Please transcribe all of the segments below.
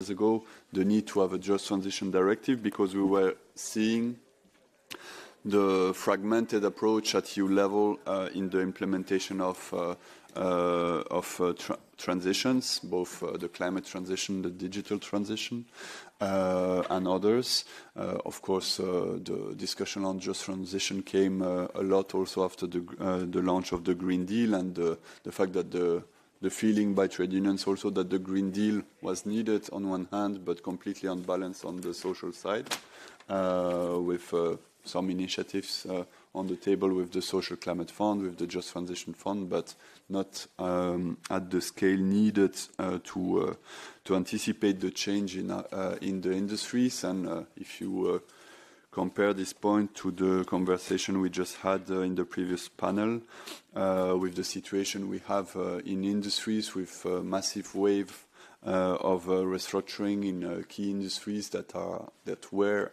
years ago, the need to have a just transition directive because we were seeing the fragmented approach at EU level in the implementation of transitions, both the climate transition, the digital transition, and others. Of course, the discussion on just transition came a lot also after the launch of the Green Deal and the fact that the feeling by trade unions also that the Green Deal was needed on one hand, but completely unbalanced on the social side, with some initiatives on the table with the Social Climate Fund, with the Just Transition Fund, but not at the scale needed to anticipate the change in the industries. And if you compare this point to the conversation we just had in the previous panel, with the situation we have in industries with a massive wave of restructuring in key industries that were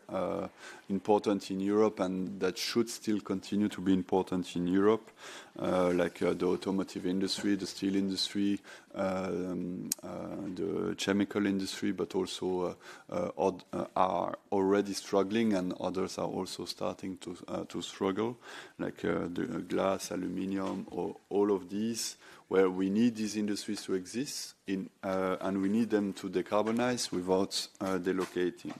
important in Europe and that should still continue to be important in Europe, like the automotive industry, the steel industry, the chemical industry, but also are already struggling, and others are also starting to struggle, like the glass, aluminium, or all of these, where we need these industries to exist and we need them to decarbonize without delocating.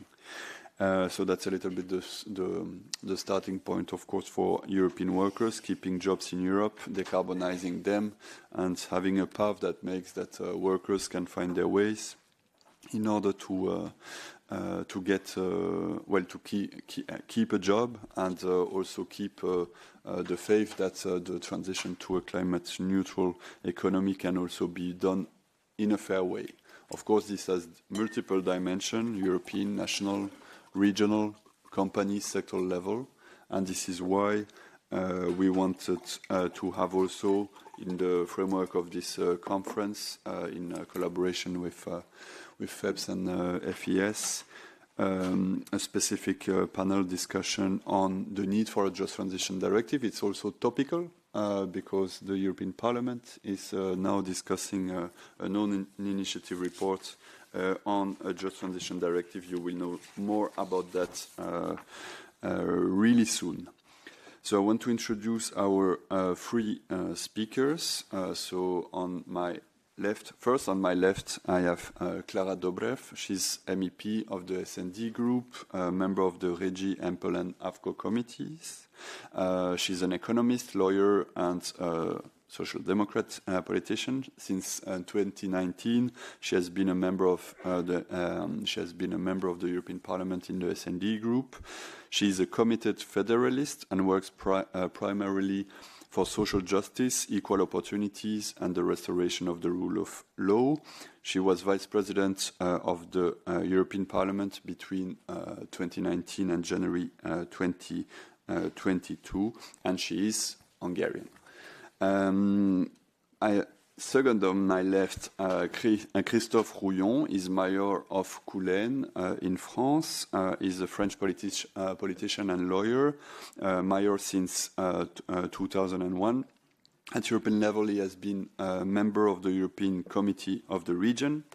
So that's a little bit the starting point, of course, for European workers, keeping jobs in Europe, decarbonizing them, and having a path that makes that workers can find their ways in order to get to keep a job and also keep the faith that the transition to a climate neutral economy can also be done in a fair way. Of course, this has multiple dimensions: European, national, regional, company, sector level, and this is why we wanted to have also, in the framework of this conference, in collaboration with FEPS and FES, a specific panel discussion on the need for a Just Transition Directive. It's also topical because the European Parliament is now discussing an own initiative report on a Just Transition Directive. You will know more about that really soon. So I want to introduce our three speakers. So on my left, I have Klara Dobrev. She's MEP of the SND Group, a member of the Regi, Empel, and AFCO committees. She's an economist, lawyer, and social democrat politician. Since 2019, she has been a member of the European Parliament in the SND Group. She is a committed federalist and works primarily for social justice, equal opportunities, and the restoration of the rule of law. She was vice president of the European Parliament between 2019 and January 2022, and she is Hungarian. Second on my left, Christophe Rouillon is mayor of Coulaines in France. He's a French politician and lawyer, mayor since 2001. At European level, he has been a member of the European Committee of the Region,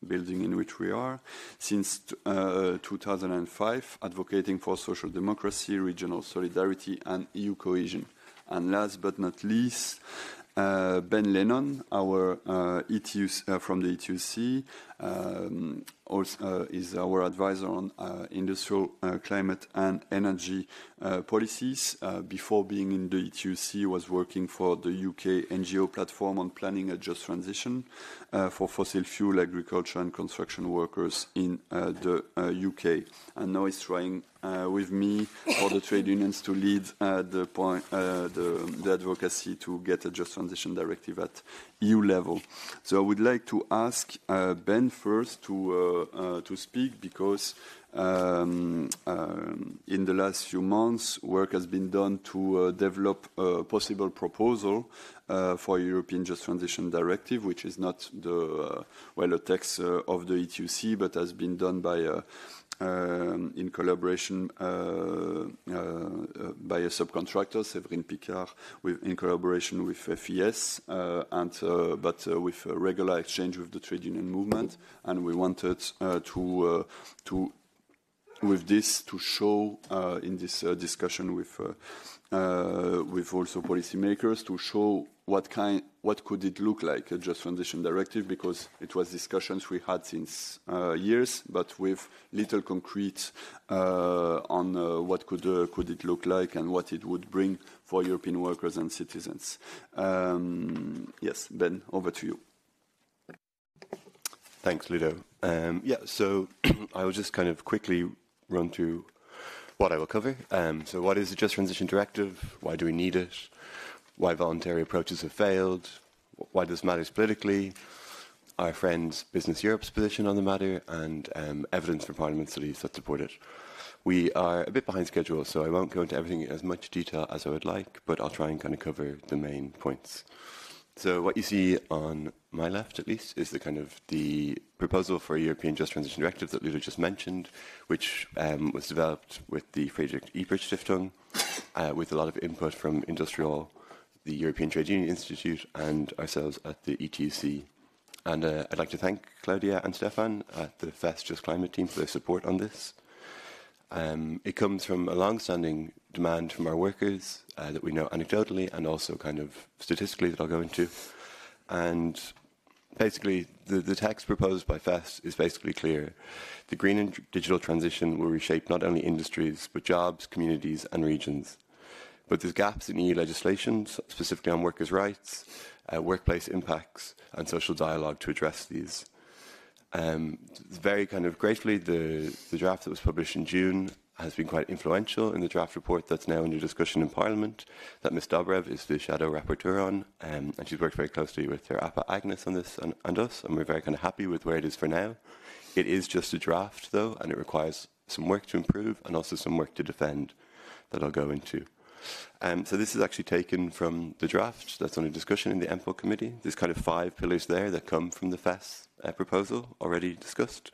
building in which we are, since 2005, advocating for social democracy, regional solidarity, and EU cohesion. And last but not least, Ben Lennon, our ETUC, from the ETUC, also is our advisor on industrial, climate, and energy policies. Before being in the ETUC, was working for the UK NGO platform on planning a just transition for fossil fuel, agriculture, and construction workers in the UK. And now he's trying with me for the trade unions to lead the advocacy to get a just transition directive at EU level. So I would like to ask Ben first to speak, because in the last few months, work has been done to develop a possible proposal for a European Just Transition Directive, which is not a text of the ETUC, but has been done by in collaboration by a subcontractor, Séverine Picard, in collaboration with FES, but with a regular exchange with the trade union movement. And we wanted with this to show in this discussion with also policymakers, to show what could it look like, a just transition directive, because it was discussions we had since years, but with little concrete on what could it look like and what it would bring for European workers and citizens. Yes, Ben, over to you. Thanks, Ludo. So I will just kind of quickly run through what I will cover. So what is the Just Transition Directive? Why do we need it? Why voluntary approaches have failed? Why this matters politically? Our friends Business Europe's position on the matter, and evidence from Parliament studies that support it. We are a bit behind schedule, so I won't go into everything in as much detail as I would like, but I'll try and kind of cover the main points. So what you see on my left, at least, is the proposal for a European Just Transition Directive that Ludo just mentioned, which was developed with the Friedrich Ebert Stiftung, with a lot of input from Industrial, the European Trade Union Institute, and ourselves at the ETUC. And I'd like to thank Claudia and Stefan at the FES Just Climate team for their support on this. It comes from a long-standing demand from our workers that we know anecdotally and also kind of statistically that I'll go into. And basically, the text proposed by FES is basically clear. The green and digital transition will reshape not only industries, but jobs, communities and regions. But there's gaps in EU legislation, specifically on workers' rights, workplace impacts and social dialogue to address these. Very kind of gratefully, the draft that was published in June has been quite influential in the draft report that's now under discussion in Parliament, that Ms. Dobrev is the shadow rapporteur on, and she's worked very closely with her APA Agnes on this and us, and we're very kind of happy with where it is for now. It is just a draft, though, and it requires some work to improve and also some work to defend that I'll go into. So this is actually taken from the draft that's under discussion in the EMPO committee. There's kind of 5 pillars there that come from the FES proposal already discussed.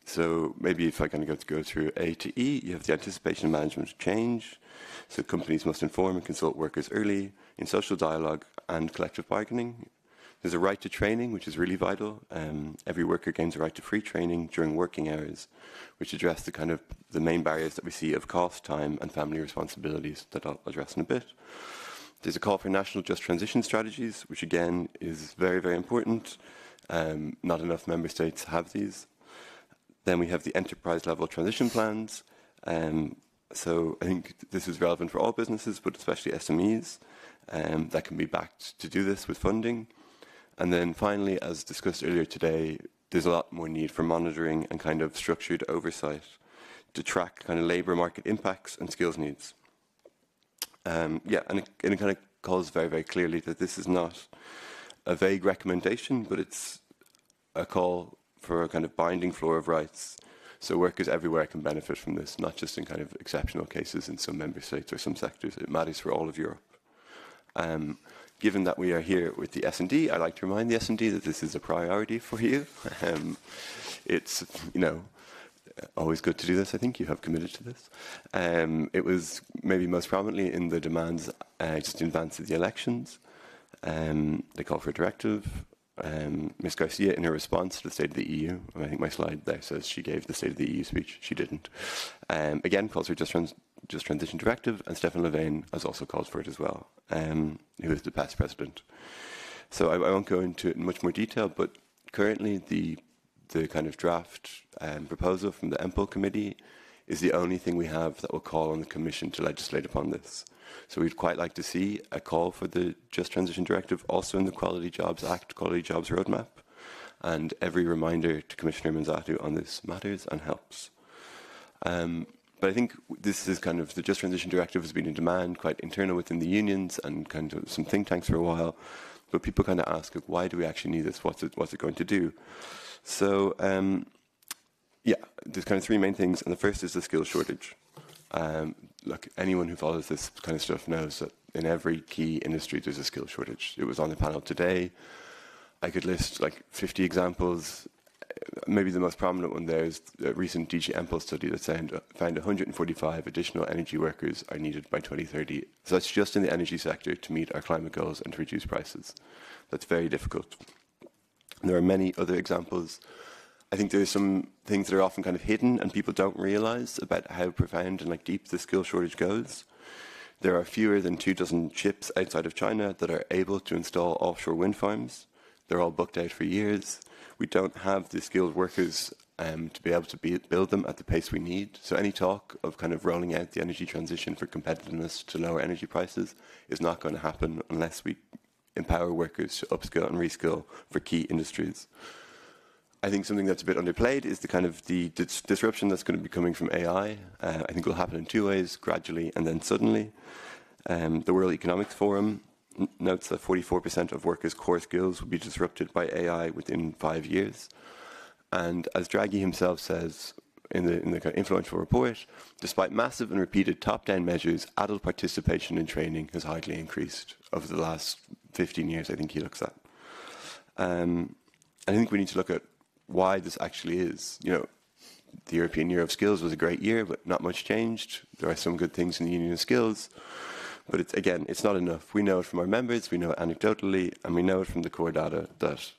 So maybe if I kind of go through A to E, you have the anticipation and management of change. So companies must inform and consult workers early in social dialogue and collective bargaining. There's a right to training, which is really vital. Every worker gains a right to free training during working hours, which address the main barriers that we see of cost, time, and family responsibilities that I'll address in a bit. There's a call for national just transition strategies, which again is very, very important. Not enough member states have these. Then we have the enterprise level transition plans. So I think this is relevant for all businesses, but especially SMEs, that can be backed to do this with funding. And then finally, as discussed earlier today, there's a lot more need for monitoring and kind of structured oversight to track kind of labour market impacts and skills needs. And it kind of calls very, very clearly that this is not a vague recommendation, but it's a call for a kind of binding floor of rights. So workers everywhere can benefit from this, not just in kind of exceptional cases in some member states or some sectors. It matters for all of Europe. Given that we are here with the S&D, I'd like to remind the S&D that this is a priority for you. It's, always good to do this. I think you have committed to this. It was maybe most prominently in the demands just in advance of the elections. They call for a directive. Ms. Garcia, in her response to the State of the EU, and I think my slide there says she gave the State of the EU speech. She didn't. Again, calls for Just Transition Directive, and Stefan Löfven has also called for it as well, who is the past president. So I won't go into it in much more detail, but currently the kind of draft proposal from the EMPO committee is the only thing we have that will call on the Commission to legislate upon this. So we'd quite like to see a call for the Just Transition Directive also in the Quality Jobs Act, Quality Jobs Roadmap, and every reminder to Commissioner Manzatu on this matters and helps. But I think this is kind of, the Just Transition Directive has been in demand, quite internal within the unions and kind of some think tanks for a while. But people kind of ask, why do we actually need this? What's it going to do? So, there's kind of 3 main things. And the first is the skills shortage. Look, anyone who follows this kind of stuff knows that in every key industry there's a skill shortage. It was on the panel today. I could list like 50 examples. maybe the most prominent one there is a recent DG Empel study that found 145 additional energy workers are needed by 2030. So that's just in the energy sector to meet our climate goals and to reduce prices. That's very difficult. And there are many other examples. I think there's some things that are often kind of hidden and people don't realize about how profound and deep the skill shortage goes. There are fewer than 24 ships outside of China that are able to install offshore wind farms. They're all booked out for years. We don't have the skilled workers to be able to build them at the pace we need. So any talk of kind of rolling out the energy transition for competitiveness to lower energy prices is not going to happen unless we empower workers to upskill and reskill for key industries. I think something that's a bit underplayed is the kind of the disruption that's going to be coming from AI. I think it will happen in two ways, gradually and then suddenly. The World Economic Forum notes that 44% of workers' core skills will be disrupted by AI within 5 years. And as Draghi himself says in the kind of influential report, despite massive and repeated top-down measures, adult participation in training has hardly increased over the last 15 years, I think he looks at. I think we need to look at why this actually is. The European Year of Skills was a great year, but not much changed. There are some good things in the Union of Skills. But it's not enough. We know it from our members, we know it anecdotally, and we know it from the core data that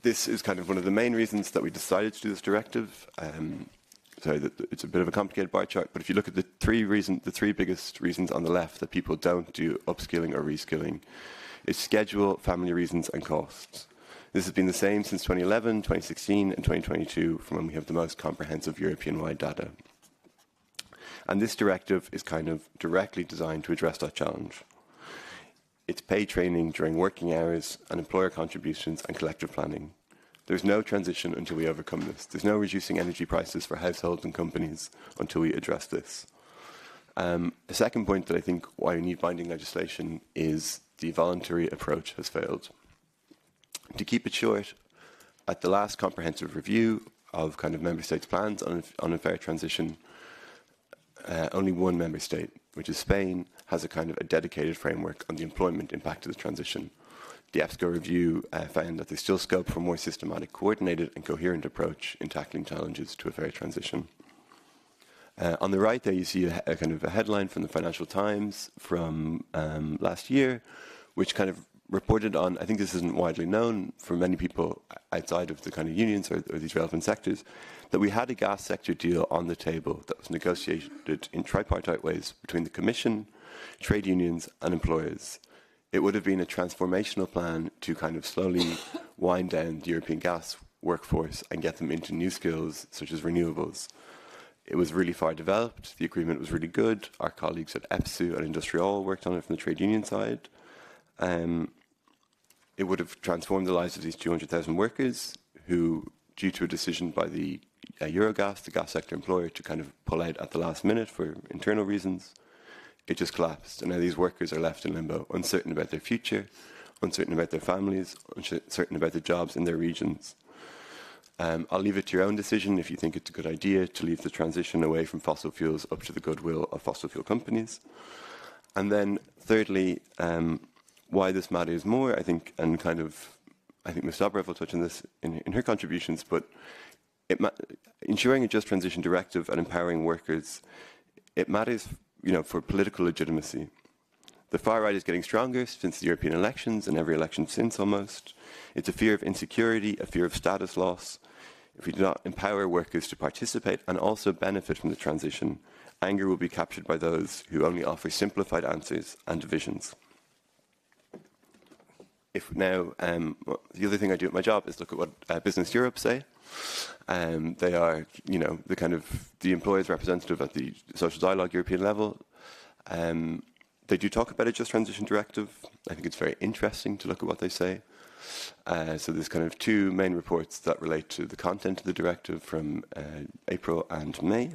this is kind of one of the main reasons that we decided to do this directive. It's a bit of a complicated bar chart, but if you look at the three biggest reasons on the left that people don't do upskilling or reskilling, it's schedule, family reasons, and costs. This has been the same since 2011, 2016, and 2022, from when we have the most comprehensive European-wide data. And this directive is kind of directly designed to address that challenge. It's paid training during working hours and employer contributions and collective planning. There's no transition until we overcome this. There's no reducing energy prices for households and companies until we address this. A second point that I think why we need binding legislation is the voluntary approach has failed. To keep it short, at the last comprehensive review of kind of member states' plans on a fair transition, only one member state, which is Spain, has a kind of a dedicated framework on the employment impact of the transition. The EPSCO review found that there's still scope for a more systematic, coordinated and coherent approach in tackling challenges to a fair transition. On the right there, you see a kind of a headline from the Financial Times from last year, which kind of reported on, I think this isn't widely known for many people outside of the kind of unions or these relevant sectors, that we had a gas sector deal on the table that was negotiated in tripartite ways between the Commission, trade unions and employers. It would have been a transformational plan to kind of slowly wind down the European gas workforce and get them into new skills such as renewables. It was really far developed. The agreement was really good. Our colleagues at EPSU and Industrial worked on it from the trade union side. It would have transformed the lives of these 200,000 workers who, due to a decision by the Eurogas, the gas sector employer, to kind of pull out at the last minute for internal reasons, it just collapsed. And now these workers are left in limbo, uncertain about their future, uncertain about their families, uncertain about the jobs in their regions. I'll leave it to your own decision if you think it's a good idea to leave the transition away from fossil fuels up to the goodwill of fossil fuel companies. And then thirdly, why this matters more, I think, and kind of, I think Ms. Dobrev will touch on this in her contributions, but ensuring a just transition directive and empowering workers, it matters, for political legitimacy. The far right is getting stronger since the European elections and every election since almost. It's a fear of insecurity, a fear of status loss. If we do not empower workers to participate and also benefit from the transition, anger will be captured by those who only offer simplified answers and divisions. The other thing I do at my job is look at what Business Europe say. They are, the kind of the employers' representative at the social dialogue European level. They do talk about a just transition directive. I think it's very interesting to look at what they say. So there's kind of two main reports that relate to the content of the directive from April and May.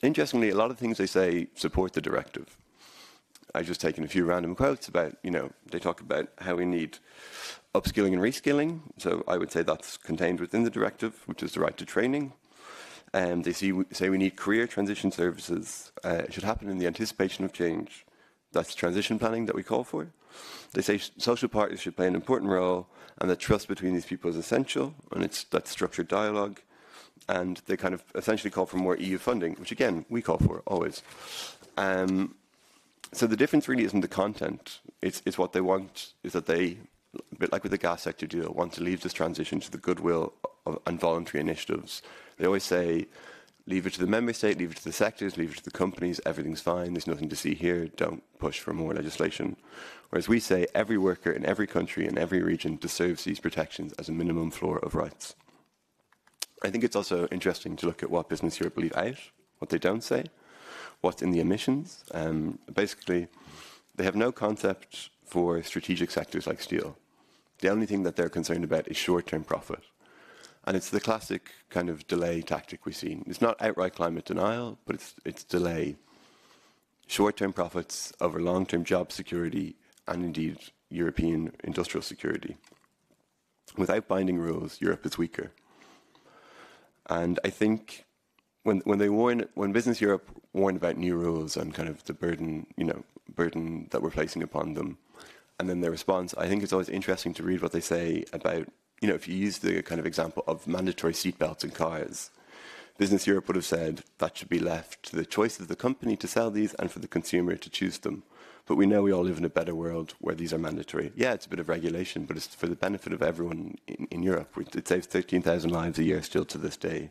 Interestingly, a lot of things they say support the directive. I've just taken a few random quotes about, they talk about how we need upskilling and reskilling. So I would say that's contained within the directive, which is the right to training. They say we need career transition services. It should happen in the anticipation of change. That's transition planning that we call for. They say social partners should play an important role and that trust between these people is essential, and that's structured dialogue. And they kind of essentially call for more EU funding, which again, we call for always. So the difference really isn't the content. It's what they want is that they, a bit like with the gas sector deal, want to leave this transition to the goodwill and voluntary initiatives. They always say, leave it to the member state, leave it to the sectors, leave it to the companies, everything's fine, there's nothing to see here, don't push for more legislation. Whereas we say every worker in every country and every region deserves these protections as a minimum floor of rights. I think it's also interesting to look at what Business Europe leave out, what they don't say, what's in the emissions. Basically, they have no concept for strategic sectors like steel. The only thing that they're concerned about is short-term profit. And it's the classic kind of delay tactic we've seen. It's not outright climate denial, but it's delay. Short-term profits over long-term job security and indeed European industrial security. Without binding rules, Europe is weaker. And I think when Business Europe warned about new rules and kind of the burden that we're placing upon them, and then their response, I think it's always interesting to read what they say about, if you use the kind of example of mandatory seatbelts in cars, Business Europe would have said that should be left to the choice of the company to sell these and for the consumer to choose them. But we know we all live in a better world where these are mandatory. Yeah, it's a bit of regulation, but it's for the benefit of everyone in Europe. It saves 13,000 lives a year still to this day.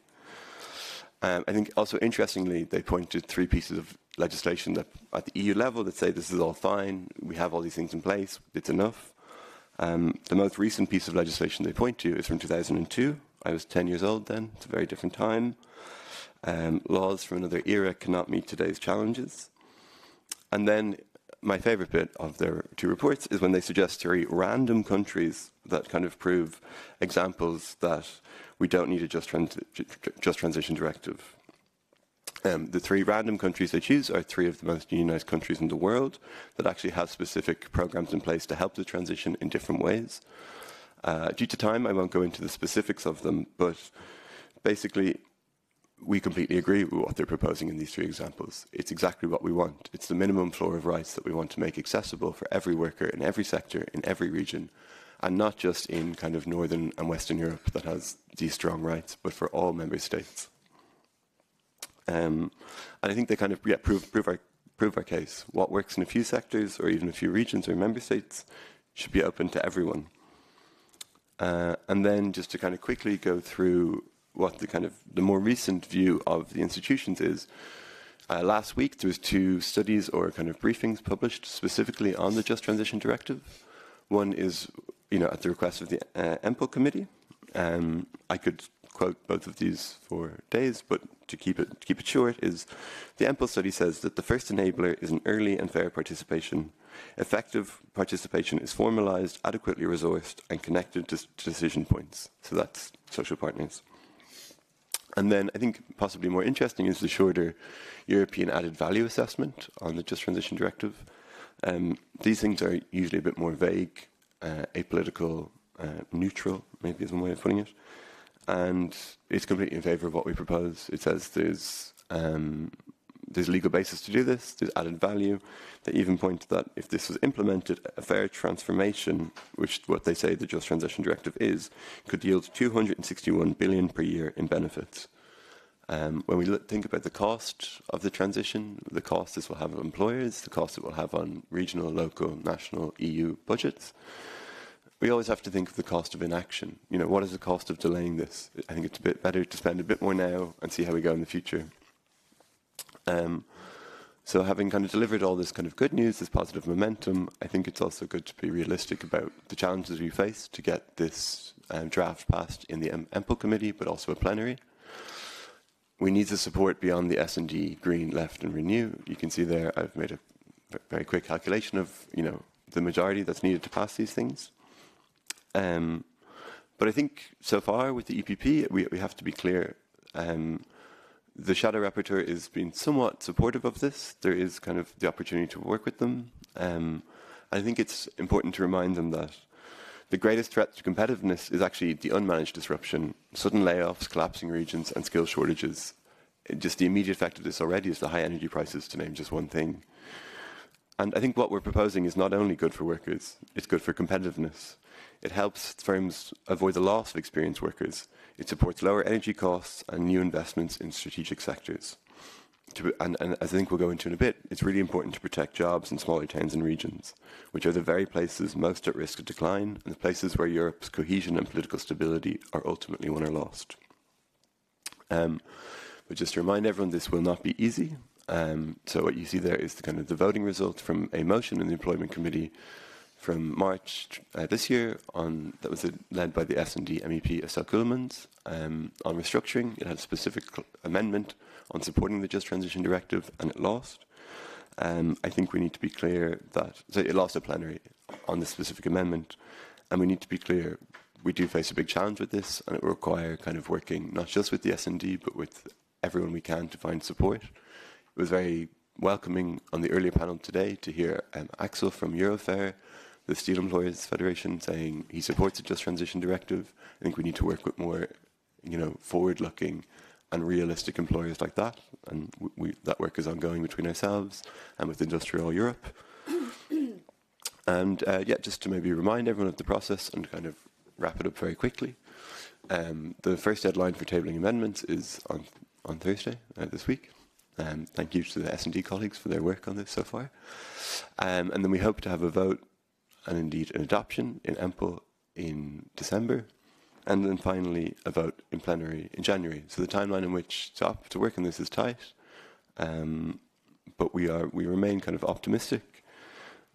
I think also interestingly, they point to 3 pieces of legislation that at the EU level that say this is all fine, we have all these things in place, it's enough. The most recent piece of legislation they point to is from 2002. I was 10 years old then, it's a very different time. Laws from another era cannot meet today's challenges. And then my favourite bit of their 2 reports is when they suggest 3 random countries that kind of prove examples that we don't need a just transition directive. The 3 random countries they choose are 3 of the most unionised countries in the world that actually have specific programmes in place to help the transition in different ways. Due to time, I won't go into the specifics of them, but basically, we completely agree with what they're proposing in these 3 examples. It's exactly what we want. It's the minimum floor of rights that we want to make accessible for every worker in every sector, in every region, and not just in kind of Northern and Western Europe that has these strong rights, but for all member states. And I think they kind of prove our case. What works in a few sectors or even a few regions or member states should be open to everyone. And then just to kind of quickly go through what the more recent view of the institutions is. Last week there was 2 studies or kind of briefings published specifically on the Just Transition Directive. One is, at the request of the EMPL committee. I could quote both of these for days, but to keep it short, is the EMPL study says that the first enabler is an early and fair participation. Effective participation is formalised, adequately resourced, and connected to decision points. So that's social partners. And then I think possibly more interesting is the shorter European added value assessment on the Just Transition Directive. These things are usually a bit more vague, apolitical, neutral, maybe is one way of putting it. And it's completely in favour of what we propose. It says there's legal basis to do this, there's added value. They even point that if this was implemented, a fair transformation, which what they say the Just Transition Directive is, could yield 261 billion per year in benefits. When we think about the cost of the transition, the cost this will have on employers, the cost it will have on regional, local, national, EU budgets, we always have to think of the cost of inaction. What is the cost of delaying this? I think it's a bit better to spend a bit more now and see how we go in the future. So having kind of delivered all this kind of good news, this positive momentum, I think it's also good to be realistic about the challenges we face to get this draft passed in the EMPL committee, but also a plenary. We need the support beyond the S&D, Green, Left and Renew. You can see there I've made a very quick calculation of the majority that's needed to pass these things. But I think so far with the EPP, we have to be clear. The shadow rapporteur is being somewhat supportive of this. There is kind of the opportunity to work with them. I think it's important to remind them that the greatest threat to competitiveness is actually the unmanaged disruption, sudden layoffs, collapsing regions, and skill shortages. Just the immediate effect of this already is the high energy prices, to name just one thing. And I think what we're proposing is not only good for workers, it's good for competitiveness. It helps firms avoid the loss of experienced workers. It supports lower energy costs and new investments in strategic sectors. And as I think we'll go into in a bit, it's really important to protect jobs in smaller towns and regions, which are the very places most at risk of decline and the places where Europe's cohesion and political stability are ultimately won or lost. But just to remind everyone, this will not be easy. So what you see there is the voting result from a motion in the Employment Committee from March this year that was led by the S&D MEP Estelle Coulaines on restructuring. It had a specific amendment on supporting the Just Transition Directive, and it lost. I think we need to be clear that so it lost a plenary on this specific amendment, and we need to be clear we do face a big challenge with this, and it will require working not just with the S&D but with everyone we can to find support. It was very welcoming on the earlier panel today to hear Axel from Eurofair, the Steel Employers Federation, saying he supports the Just Transition Directive. I think we need to work with more, forward-looking and realistic employers like that, and that work is ongoing between ourselves and with Industrial Europe. And just to maybe remind everyone of the process and wrap it up very quickly. The first deadline for tabling amendments is on Thursday this week. Thank you to the S&D colleagues for their work on this so far. And then we hope to have a vote and indeed an adoption in EMPL in December, and then finally a vote in plenary in January. So the timeline in which to work on this is tight, but we remain optimistic.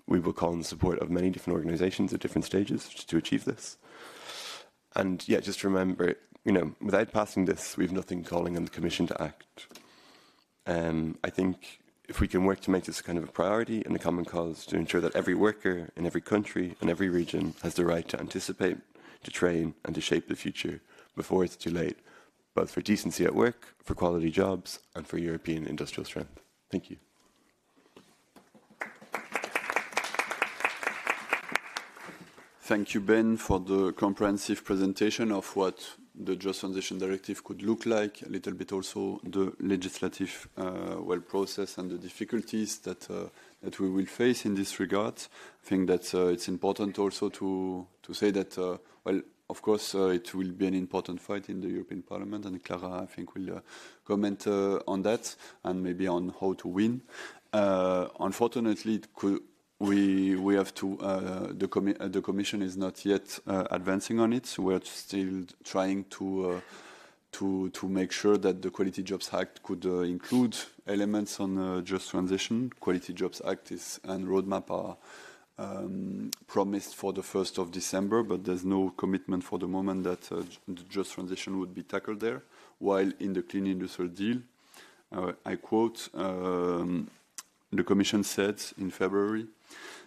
We will call on the support of many different organisations at different stages to achieve this. And just remember, without passing this, we have nothing calling on the Commission to act. I think if we can work to make this a priority and a common cause to ensure that every worker in every country and every region has the right to anticipate, to train and to shape the future before it's too late, both for decency at work, for quality jobs and for European industrial strength. Thank you. Thank you, Ben, for the comprehensive presentation of what the Just Transition Directive could look like, a little bit also the legislative process and the difficulties that we will face in this regard. I think that it's important also to say that, of course, it will be an important fight in the European Parliament, and Klara, I think, will comment on that and maybe on how to win. Unfortunately, we have to. The Commission is not yet advancing on it. So we're still trying to make sure that the Quality Jobs Act could include elements on just transition. Quality Jobs Act and roadmap are promised for the 1st of December, but there's no commitment for the moment that the just transition would be tackled there. While in the Clean Industrial Deal, I quote, the Commission said in February,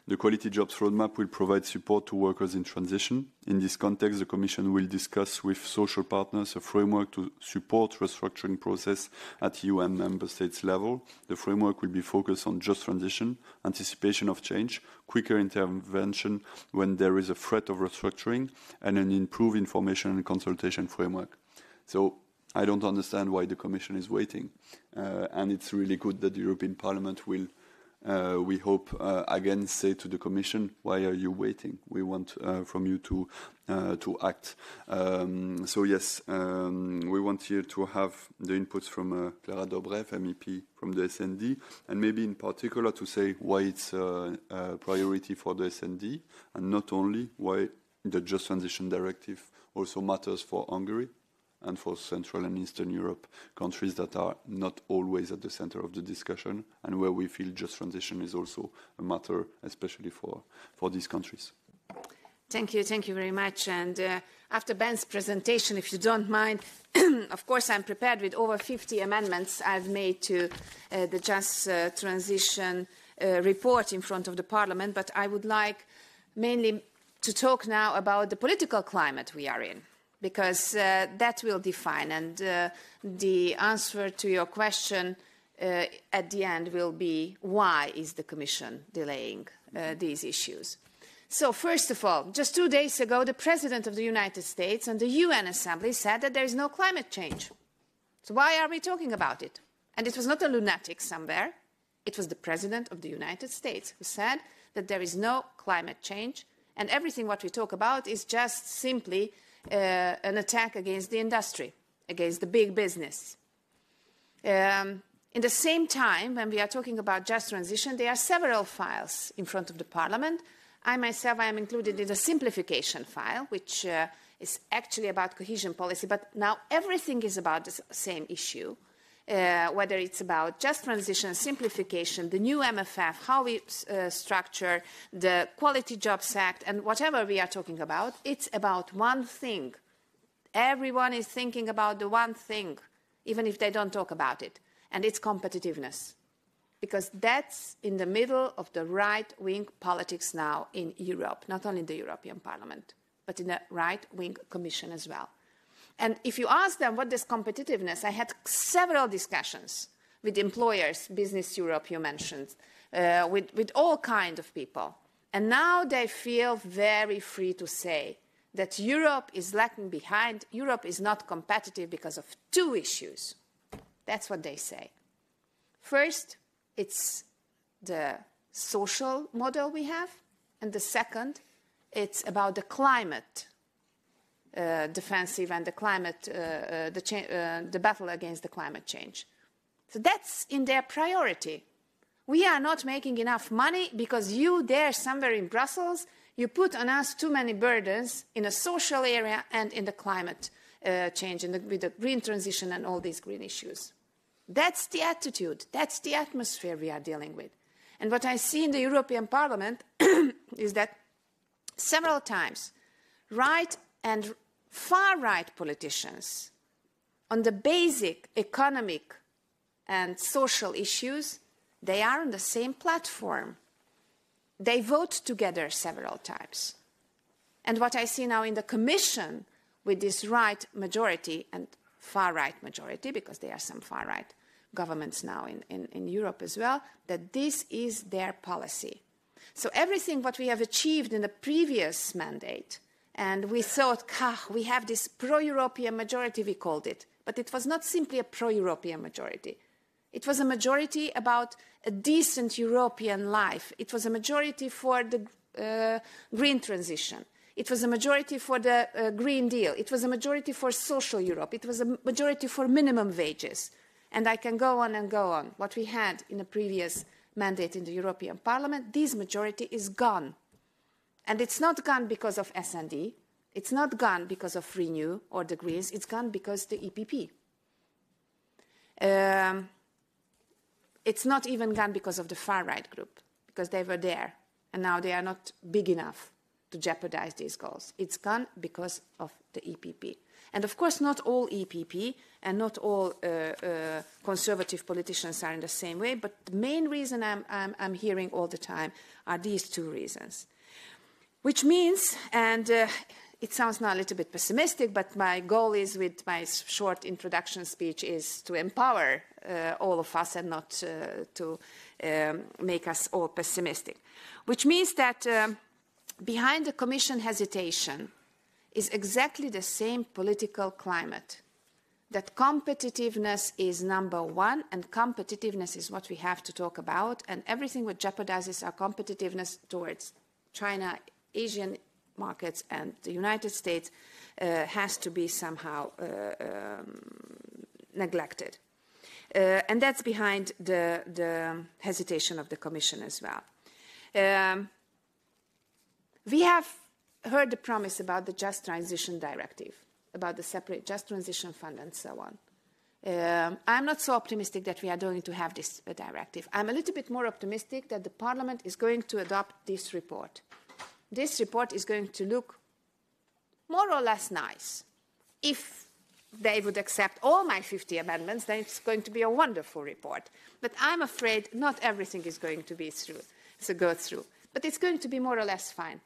the Quality Jobs Roadmap will provide support to workers in transition. In this context, the Commission will discuss with social partners a framework to support restructuring process at EU and Member States level. The framework will be focused on just transition, anticipation of change, quicker intervention when there is a threat of restructuring, and an improved information and consultation framework. So I don't understand why the Commission is waiting. And it's really good that the European Parliament will, we hope, again say to the Commission, why are you waiting? We want from you to act. So yes, we want here to have the inputs from Klara Dobrev, MEP from the SND, and maybe in particular to say why it's a priority for the SND, and not only why the Just Transition Directive also matters for Hungary and for Central and Eastern Europe, countries that are not always at the center of the discussion, and where we feel just transition is also a matter, especially for these countries. Thank you very much. And after Ben's presentation, if you don't mind, of course I'm prepared with over 50 amendments I've made to the Just Transition report in front of the Parliament, but I would like mainly to talk now about the political climate we are in, because that will define, and the answer to your question at the end will be why is the Commission delaying these issues. So first of all, just 2 days ago, the President of the United States and the UN Assembly said that there is no climate change. So why are we talking about it? And it was not a lunatic somewhere. It was the President of the United States who said that there is no climate change, and everything what we talk about is just simply an attack against the industry, against the big business. In the same time, when we are talking about just transition, there are several files in front of the Parliament. I myself, I am included in the simplification file, which is actually about cohesion policy, but now everything is about the same issue, whether it's about just transition, simplification, the new MFF, how we structure the Quality Jobs Act, and whatever we are talking about, it's about one thing. Everyone is thinking about the one thing, even if they don't talk about it, and it's competitiveness. Because that's in the middle of the right-wing politics now in Europe, not only in the European Parliament, but in the right-wing Commission as well. And if you ask them what is competitiveness, I had several discussions with employers, Business Europe you mentioned, with all kinds of people. And now they feel very free to say that Europe is lagging behind, Europe is not competitive because of two issues. That's what they say. First, it's the social model we have, and the second, it's about the climate defensive and the climate, the battle against the climate change. So that's in their priority. We are not making enough money because you there somewhere in Brussels, you put on us too many burdens in a social area and in the climate change, with the green transition and all these green issues. That's the attitude, that's the atmosphere we are dealing with. And what I see in the European Parliament is that several times right and far-right politicians on the basic economic and social issues, they are on the same platform. They vote together several times. And what I see now in the Commission with this right majority and far-right majority, because there are some far-right governments now in Europe as well, that this is their policy. So everything what we have achieved in the previous mandate, and we thought, we have this pro-European majority, we called it, but it was not simply a pro-European majority. It was a majority about a decent European life. It was a majority for the green transition. It was a majority for the Green Deal. It was a majority for social Europe. It was a majority for minimum wages. And I can go on and go on. What we had in the previous mandate in the European Parliament, this majority is gone. And it's not gone because of S&D. It's not gone because of Renew or the Greens. It's gone because the EPP. It's not even gone because of the far-right group, because they were there. And now they are not big enough to jeopardize these goals. It's gone because of the EPP. And of course, not all EPP and not all conservative politicians are in the same way, but the main reason I'm hearing all the time are these two reasons. Which means, and it sounds now a little bit pessimistic, but my goal is with my short introduction speech is to empower all of us and not to make us all pessimistic. Which means that behind the Commission hesitation is exactly the same political climate, that competitiveness is number one, and competitiveness is what we have to talk about, and everything that jeopardizes our competitiveness towards China, Asian markets, and the United States has to be somehow neglected. And that's behind the hesitation of the Commission as well. We have heard the promise about the Just Transition Directive, about the separate Just Transition Fund and so on. I'm not so optimistic that we are going to have this directive. I'm a little bit more optimistic that the Parliament is going to adopt this report. This report is going to look more or less nice. If they would accept all my 50 amendments, then it's going to be a wonderful report. But I'm afraid not everything is going to be go through. But it's going to be more or less fine.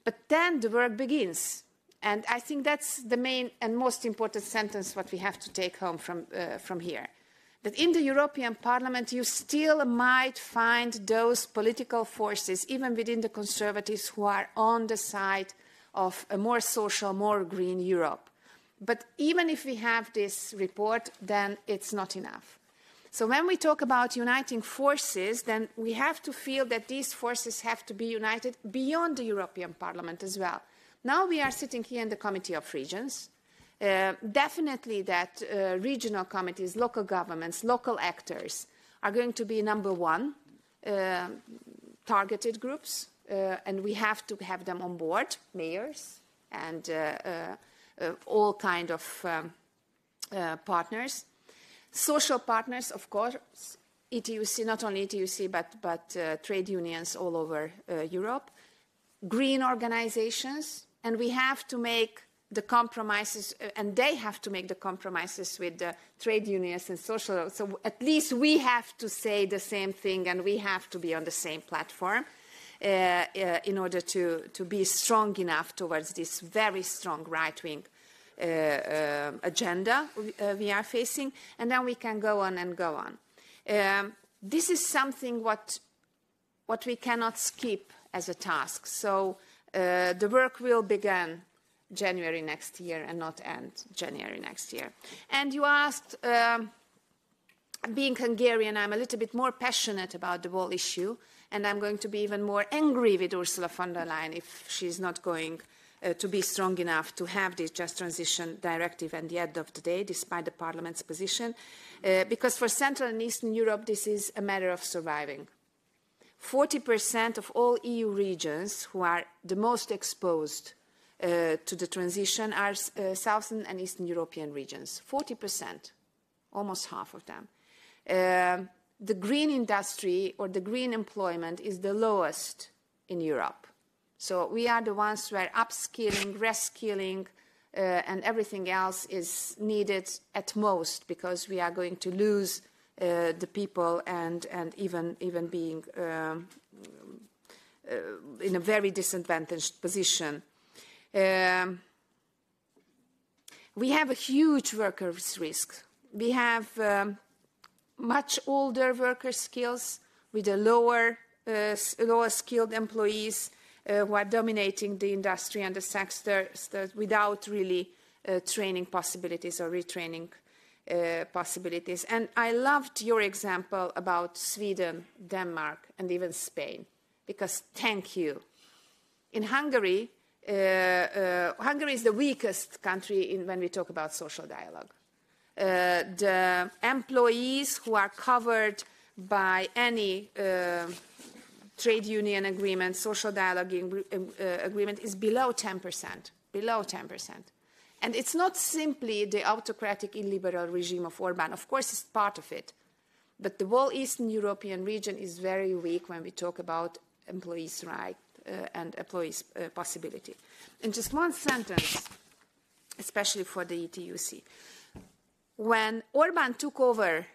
But then the work begins. And I think that's the main and most important sentence what we have to take home from here. That in the European Parliament, you still might find those political forces, even within the Conservatives, who are on the side of a more social, more green Europe. But even if we have this report, then it's not enough. So when we talk about uniting forces, then we have to feel that these forces have to be united beyond the European Parliament as well. Now we are sitting here in the Committee of Regions. Definitely that regional committees, local governments, local actors are going to be number one targeted groups, and we have to have them on board, mayors and all kind of partners. Social partners, of course, ETUC, not only ETUC, but trade unions all over Europe, green organizations, and we have to make the compromises, and they have to make the compromises with the trade unions and social. So at least we have to say the same thing, and we have to be on the same platform in order to be strong enough towards this very strong right-wing agenda we are facing, and then we can go on and go on. This is something what we cannot skip as a task. So the work will begin January next year and not end January next year. And you asked, being Hungarian, I'm a little bit more passionate about the whole issue, and I'm going to be even more angry with Ursula von der Leyen if she's not going to be strong enough to have this Just Transition Directive at the end of the day, despite the Parliament's position, because for Central and Eastern Europe, this is a matter of surviving. 40% of all EU regions who are the most exposed to the transition are Southern and Eastern European regions, 40%, almost half of them. The green industry or the green employment is the lowest in Europe. So we are the ones where upskilling, reskilling, and everything else is needed at most, because we are going to lose the people and even being in a very disadvantaged position. We have a huge workers' risk. We have much older worker skills with a lower skilled employees who are dominating the industry and the sector without really training possibilities or retraining possibilities. And I loved your example about Sweden, Denmark, and even Spain, because thank you. In Hungary, Hungary is the weakest country when we talk about social dialogue. The employees who are covered by any trade union agreement, social dialogue agreement is below 10%, below 10%. And it's not simply the autocratic illiberal regime of Orban. Of course, it's part of it. But the whole Eastern European region is very weak when we talk about employees' rights and employees' possibility. In just one sentence, especially for the ETUC, when Orban took over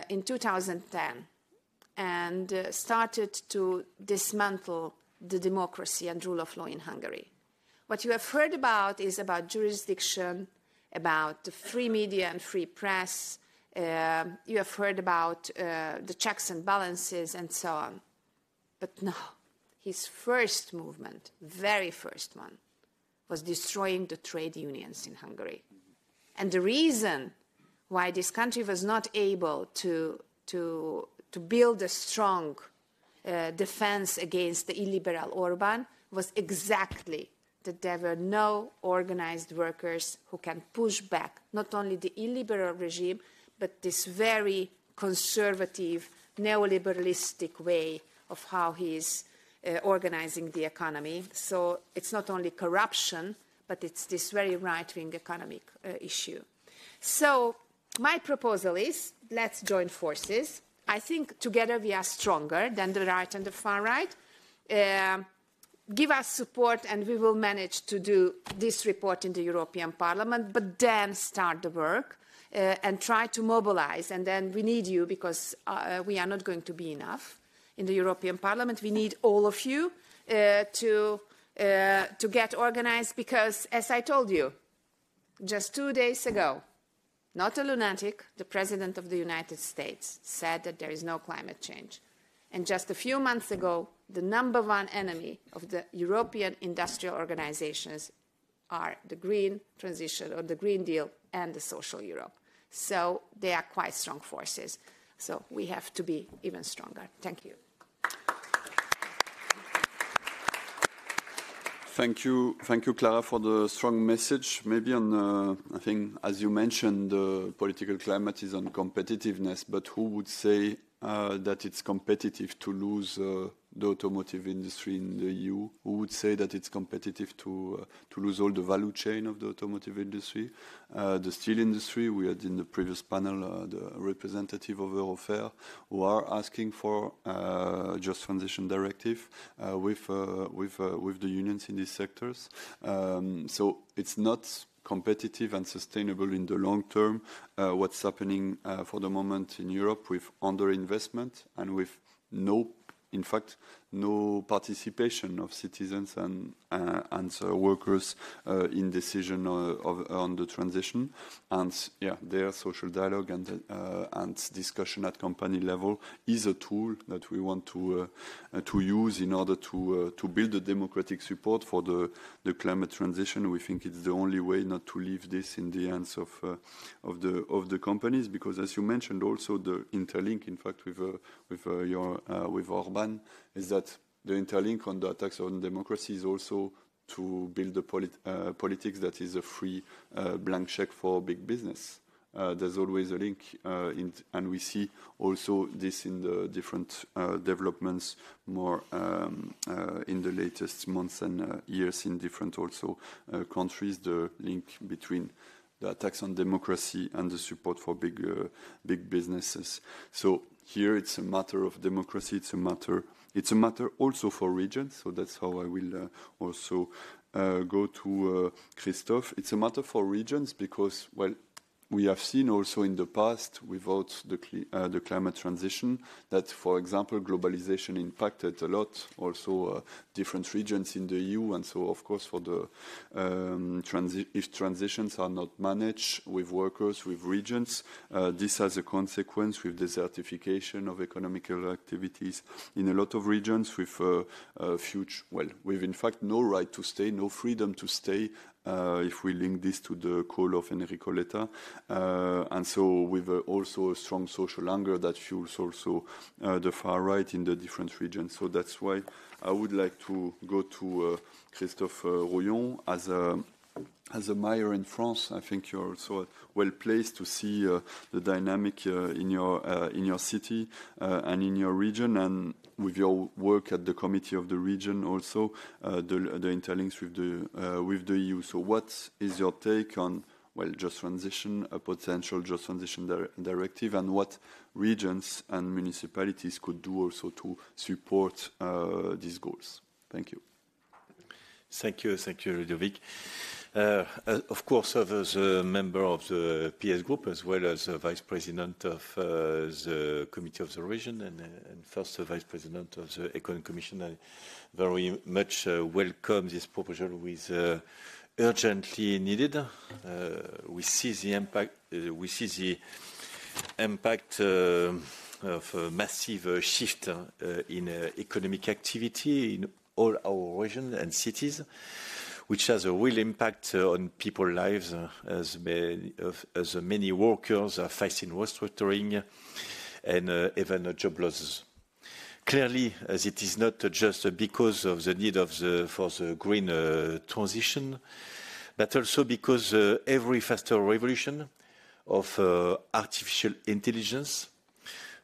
in 2010 and started to dismantle the democracy and rule of law in Hungary, what you have heard about is about jurisdiction, about the free media and free press. You have heard about the checks and balances and so on. But no, his first movement, very first one, was destroying the trade unions in Hungary. And the reason why this country was not able to build a strong defense against the illiberal Orban was exactly that there were no organized workers who can push back not only the illiberal regime, but this very conservative, neoliberalistic way of how he is organizing the economy. So it's not only corruption, but it's this very right-wing economic issue. So my proposal is, let's join forces. I think together we are stronger than the right and the far right. Give us support and we will manage to do this report in the European Parliament, but then start the work and try to mobilize. And then we need you, because we are not going to be enough in the European Parliament. We need all of you to get organized, because, as I told you, just 2 days ago, not a lunatic, the President of the United States said that there is no climate change. And just a few months ago, the #1 enemy of the European industrial organizations are the green transition or the Green Deal and the social Europe. So they are quite strong forces. So we have to be even stronger. Thank you. Thank you, Klara, for the strong message. Maybe on, I think, as you mentioned, the political climate is on competitiveness, but who would say that it's competitive to lose the automotive industry in the EU? Who would say that it's competitive to lose all the value chain of the automotive industry? The steel industry, we had in the previous panel the representative of Eurofair, who are asking for just transition directive with the unions in these sectors. So it's not competitive and sustainable in the long term. What's happening for the moment in Europe with underinvestment and with no participation of citizens and workers in decision on the transition. And their social dialogue and discussion at company level is a tool that we want to use in order to build the democratic support for the climate transition. We think it's the only way not to leave this in the hands of the companies, because as you mentioned, also the interlink, in fact, with Orban, is that the interlink on the attacks on democracy is also to build a politics that is a free blank check for big business. There's always a link, and we see also this in the different developments more in the latest months and years in different also countries, the link between the attacks on democracy and the support for big businesses. So here it's a matter of democracy. It's a matter also for regions. So that's how I will also go to Christophe. It's a matter for regions because, well, we have seen also in the past, without the climate transition, that, for example, globalization impacted a lot also different regions in the EU. And so, of course, for the if transitions are not managed with workers, with regions, this has a consequence with desertification of economical activities in a lot of regions, with with in fact no right to stay, no freedom to stay. If we link this to the call of Enrico Letta, and so with also a strong social anger that fuels also the far right in the different regions. So that's why I would like to go to Christophe Rouillon as a mayor in France. I think you're also well placed to see the dynamic in your city and in your region, and with your work at the Committee of the Region also, the interlinks with the EU. So what is your take on, well, just transition, a potential just transition directive, and what regions and municipalities could do also to support these goals? Thank you. Thank you, Ludovic. Of course, as a member of the PS group, as well as a vice president of the Committee of the Region and first vice president of the Econ Commission, I very much welcome this proposal with urgently needed. We see the impact of a massive shift in economic activity in all our regions and cities, which has a real impact on people's lives, as many workers are facing restructuring and even job losses. Clearly, as it is not just because of the need for the green transition, but also because every faster revolution of artificial intelligence.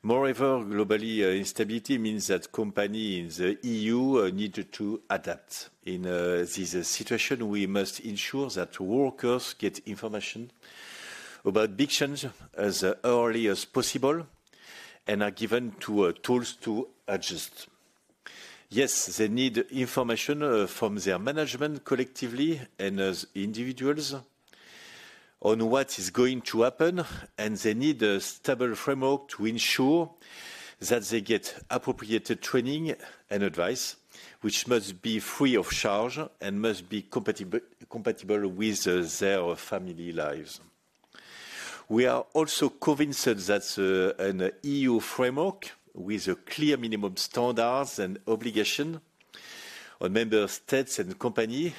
Moreover, globally, instability means that companies in the EU need to adapt. In this situation, we must ensure that workers get information about big change as early as possible and are given tools to adjust. Yes, they need information from their management collectively and as individuals on what is going to happen, and they need a stable framework to ensure that they get appropriate training and advice, which must be free of charge and must be compatible with their family lives. We are also convinced that an EU framework with a clear minimum standards and obligation on member states and companies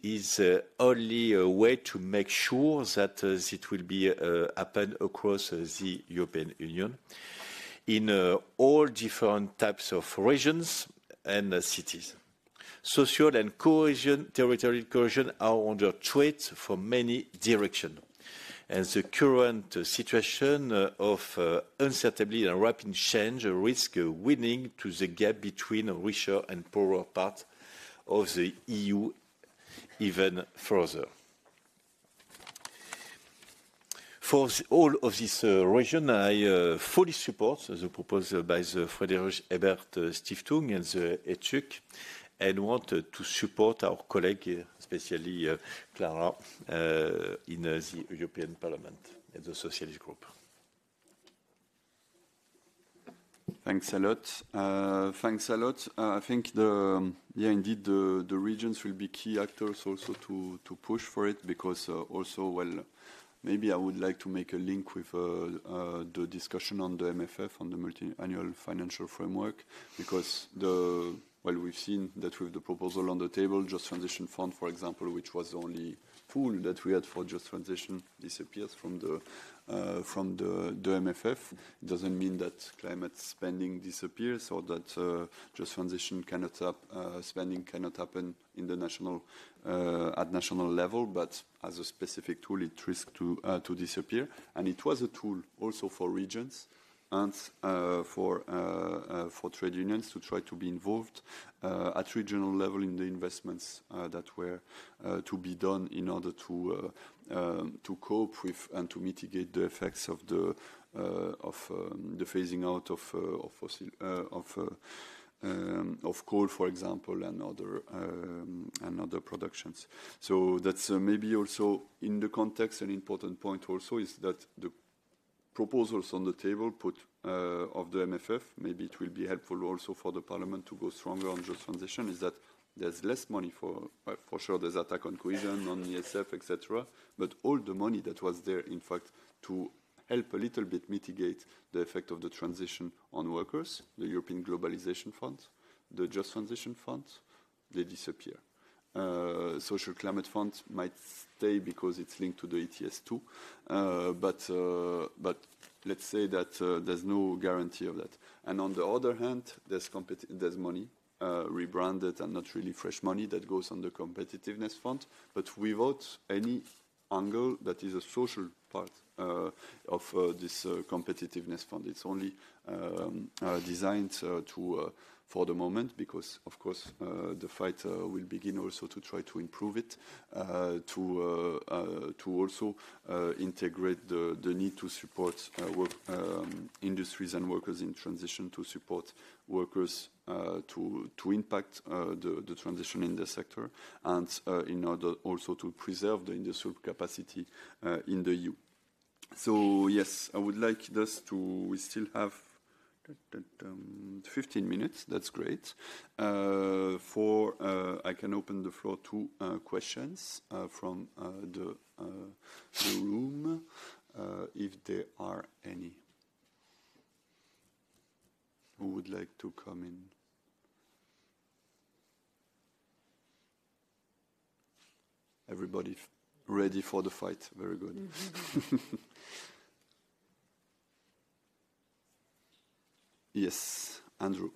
is only a way to make sure that it will be happen across the European Union. in all different types of regions and cities. Social and territorial cohesion are under threat from many directions. And the current situation of uncertainty and rapid change risks widening to the gap between richer and poorer parts of the EU even further. For all of this region, I fully support the proposal by the Friedrich Ebert Stiftung and the ETUC, and want to support our colleague, especially Klara, in the European Parliament and the Socialist Group. Thanks a lot. I think indeed the regions will be key actors also to push for it, because also, well, maybe I would like to make a link with the discussion on the MFF, on the multi-annual financial framework, because we've seen that with the proposal on the table, Just Transition Fund, for example, which was the only tool that we had for Just Transition, disappears from the MFF. It doesn't mean that climate spending disappears or that Just Transition spending cannot happen in the at national level, but as a specific tool, it risks to disappear. And it was a tool also for regions and for trade unions to try to be involved at regional level in the investments that were to be done in order to cope with and to mitigate the effects of the phasing out of coal, for example, and other productions. So that's maybe also in the context an important point also is that the proposals on the table of the MFF, maybe it will be helpful also for the Parliament to go stronger on Just Transition, is that there's less money for sure, there's attack on cohesion, on ESF, etc. But all the money that was there, in fact, to help a little bit mitigate the effect of the transition on workers, the European Globalization Fund, the Just Transition Fund, they disappear. Social Climate Fund might stay because it's linked to the ETS2, but let's say that there's no guarantee of that. And on the other hand, there's money, rebranded and not really fresh money that goes on the Competitiveness Fund, but without any angle that is a social part of this Competitiveness Fund. It's only designed for the moment, because of course the fight will begin also to try to improve it, to also integrate the need to support industries and workers in transition, to support workers to impact the transition in the sector, and in order also to preserve the industrial capacity in the EU. So yes, I would like we still have 15 minutes, that's great. I can open the floor to questions from the room, if there are any. Who would like to come in? Everybody ready for the fight, very good. Yes, Andrew.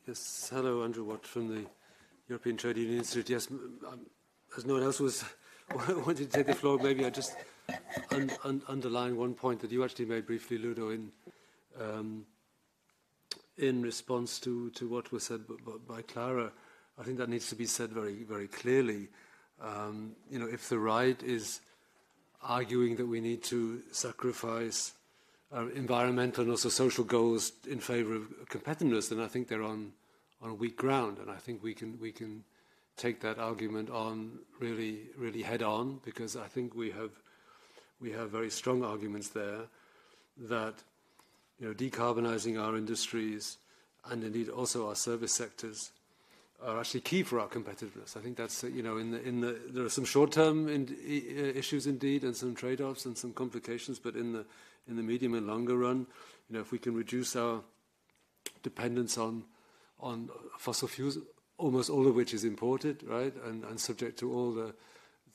Yes, hello, Andrew Watt from the European Trade Union Institute. Yes, as no one else was wanted to take the floor, maybe I just underline one point that you actually made briefly, Ludo, in response to what was said by Klara. I think that needs to be said very, very clearly. If the right is arguing that we need to sacrifice environmental and also social goals in favour of competitiveness, then I think they're on weak ground, and I think we can take that argument on really, really head on, because I think we have very strong arguments there that decarbonising our industries and indeed also our service sectors are actually key for our competitiveness. I think that's there are some short-term issues indeed, and some trade-offs and some complications, but in the medium and longer run, if we can reduce our dependence on fossil fuels, almost all of which is imported, right, and subject to all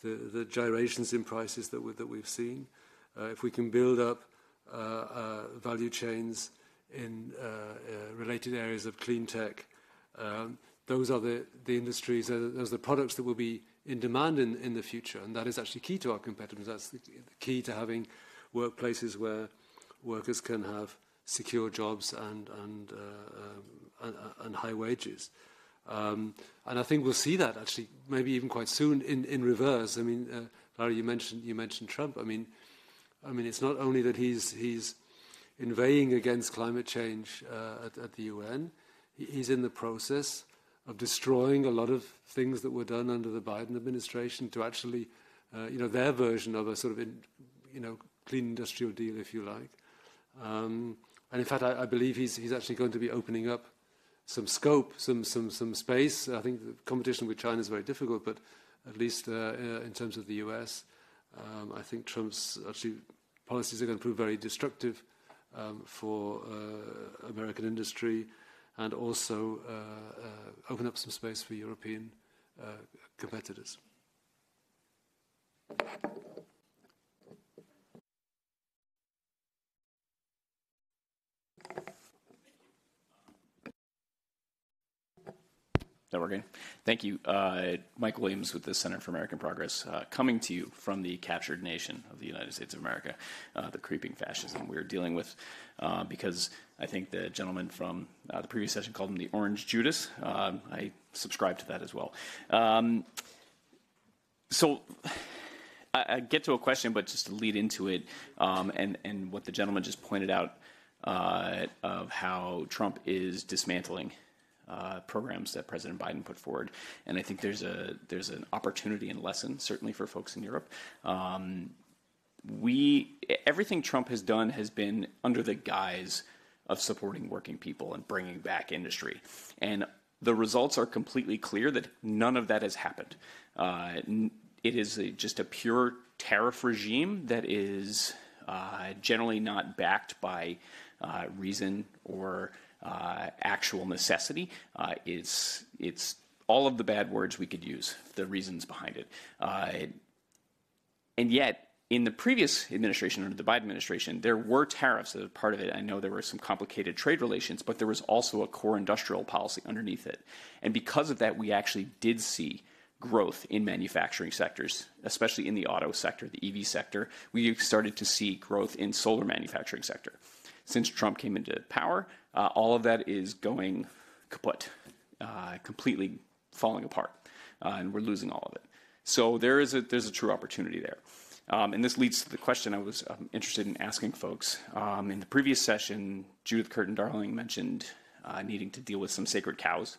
the gyrations in prices that we've seen. If we can build up value chains in related areas of clean tech, those are the industries, those are the products that will be in demand in the future, and that is actually key to our competitiveness. That's the key to having workplaces where workers can have secure jobs and high wages. And I think we'll see that actually maybe even quite soon in reverse. I mean, Klara, you mentioned Trump. I mean, it's not only that he's inveighing against climate change at the UN. He's in the process of destroying a lot of things that were done under the Biden administration to actually, their version of a sort of, clean industrial deal, if you like. And in fact, I believe he's actually going to be opening up some scope, some space. I think the competition with China is very difficult, but at least in terms of the US, I think Trump's actually policies are going to prove very destructive for American industry, and also open up some space for European competitors. That working? Thank you. Mike Williams with the Center for American Progress, coming to you from the captured nation of the United States of America, the creeping fascism we're dealing with, because I think the gentleman from the previous session called him the Orange Judas. I subscribe to that as well. So I get to a question, but just to lead into it, and what the gentleman just pointed out of how Trump is dismantling programs that President Biden put forward, and I think there's an opportunity and lesson certainly for folks in Europe. Everything Trump has done has been under the guise of supporting working people and bringing back industry, and the results are completely clear that none of that has happened. It is just a pure tariff regime that is generally not backed by reason or actual necessity. It's all of the bad words we could use, the reasons behind it. And yet, in the previous administration, under the Biden administration, there were tariffs as a part of it. I know there were some complicated trade relations, but there was also a core industrial policy underneath it. And because of that, we actually did see growth in manufacturing sectors, especially in the auto sector, the EV sector. We started to see growth in solar manufacturing sector. Since Trump came into power, all of that is going kaput, completely falling apart, and we're losing all of it. So there's a true opportunity there. And this leads to the question I was interested in asking folks. In the previous session, Judith Curtin-Darling mentioned needing to deal with some sacred cows,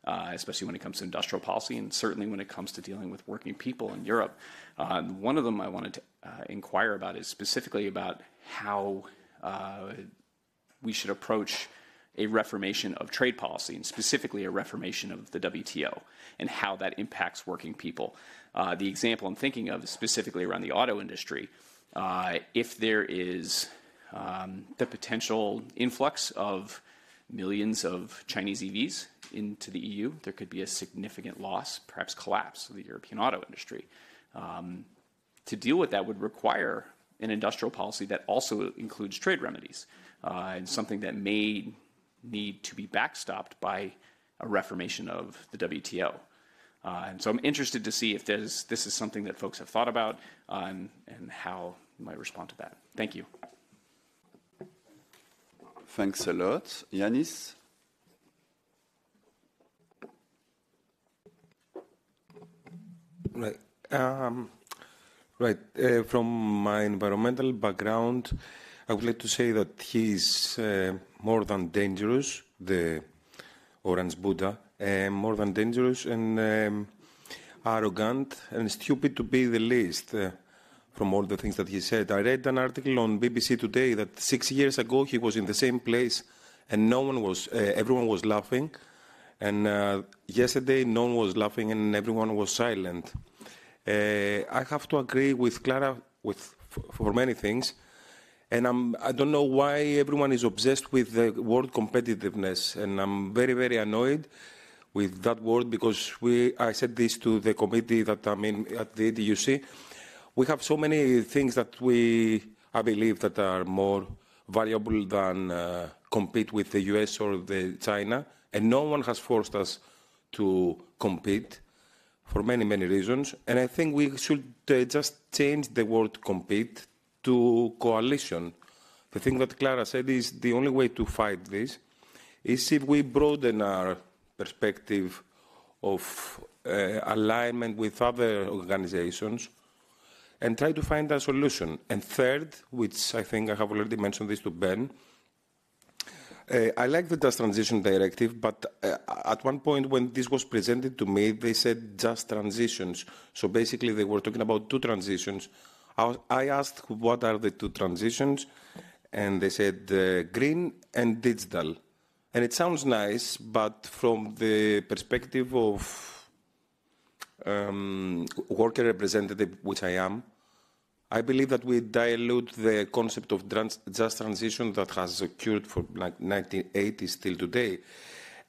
especially when it comes to industrial policy, and certainly when it comes to dealing with working people in Europe. One of them I wanted to inquire about is specifically about how we should approach a reformation of trade policy, and specifically a reformation of the WTO, and how that impacts working people. The example I'm thinking of is specifically around the auto industry. If there is the potential influx of millions of Chinese EVs into the EU, there could be a significant loss, perhaps collapse, of the European auto industry. To deal with that would require an industrial policy that also includes trade remedies, and something that may need to be backstopped by a reformation of the WTO. And so I'm interested to see if this is something that folks have thought about, and how you might respond to that. Thank you. Thanks a lot. Yanis? Right. From my environmental background, I would like to say that he is more than dangerous, the Orange Buddha, more than dangerous and arrogant and stupid, to be the least, from all the things that he said. I read an article on BBC Today that 6 years ago he was in the same place and everyone was laughing. And yesterday no one was laughing and everyone was silent. I have to agree with Klara for many things. And I don't know why everyone is obsessed with the word competitiveness. And I'm very, very annoyed with that word because I said this to the committee that I'm in at the ETUC. We have so many things that I believe that are more valuable than compete with the US or the China, and no one has forced us to compete for many, many reasons. And I think we should just change the word compete to coalition. The thing that Klara said is the only way to fight this is if we broaden our perspective of alignment with other organizations and try to find a solution. And third, which I think I have already mentioned this to Ben, I like the Just Transition Directive, but at one point when this was presented to me, they said just transitions. So basically they were talking about two transitions. I asked what are the two transitions, and they said green and digital. And it sounds nice, but from the perspective of worker representative, which I am, I believe that we dilute the concept of just transition that has occurred for like 1980s till today.